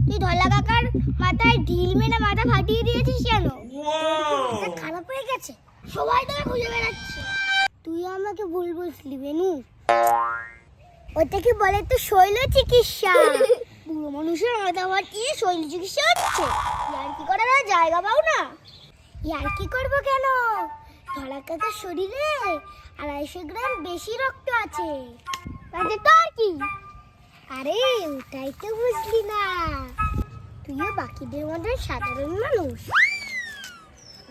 তুই ধলা কাকার মাথায় ঢিল মেরে মাথা ফাটিয়ে দিয়েছিস কেন? খারাপ হয়ে গেছে, সবাই তোকে খুঁজে বেড়াচ্ছে। তুই আমাকে ভুল বুঝলি বেনু। ওটাকে বলে তো শৈল চিকিৎসা। বুড়ো মানুষের মাথা ফাটিয়ে শৈল চিকিৎসা হচ্ছে? ইয়ার কি করার জায়গা পাও না? ইয়ার কি করবো কেন? ধলা কাকার শরীরে 250 গ্রাম বেশি রক্ত আছে। তাতে তোর কি? আরে ওটাই তো বুঝলি না, তুইও বাকিদের মধ্যে সাধারণ মানুষ।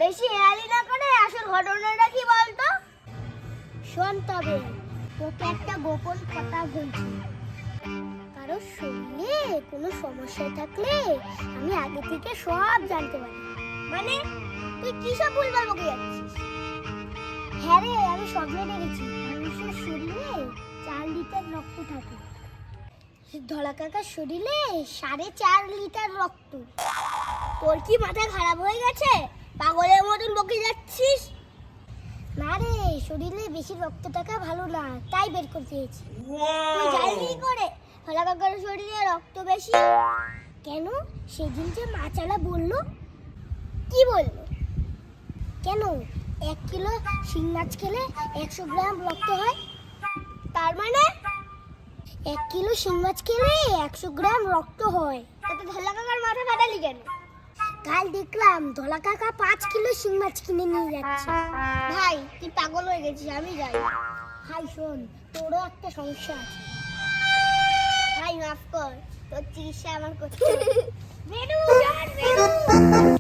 বেশি হেয়ালি না করে আসল ঘটনাটা কি বলতো? শোন তবে, তোকে একটা গোপন কথা বলছি। কারো শরীরে কোনো সমস্যা থাকলে আমি আগে থেকে সব জানতে পারি। মানে তুই কি সব ভুলভাল বকে যাচ্ছিস? হ্যাঁ রে, আমি স্বপ্নে দেখেছি মানুষের শরীরে 4 লিটার রক্ত থাকে। ধলা কাকার শরীরে 4.5 লিটার রক্ত। তোর কি মাথা খারাপ হয়ে গেছে? পাগলের মতন বকে যাচ্ছিস। না রে, শরীরে বেশি রক্ত থাকা ভালো না, তাই বের করতে দিয়েছি। তুই জানলি কি করে ধলা কাকার শরীরে রক্ত বেশি? কেন সেদিন যে মাচালা বললো? কি বললো? কেন 1 কিলো শিং মাছ খেলে 100 গ্রাম রক্ত হয়? তার মানে 1 কিলো শিং মাছ খেলে 100 গ্রাম রক্ত হয়। তাতে ধলা কাকার মাথা ফাটালি কেন? কাল দেখলাম ধলা কাকা 5 কিলো শিং মাছ কিনে নিয়ে যাচ্ছে। ভাই তুই পাগল হয়ে গেছিস, আমি যাই। ভাই শোন, তোরও একটা সমস্যা আছে। ভাই মাফ কর, তোর চিকিৎসা আমার করতে হবে।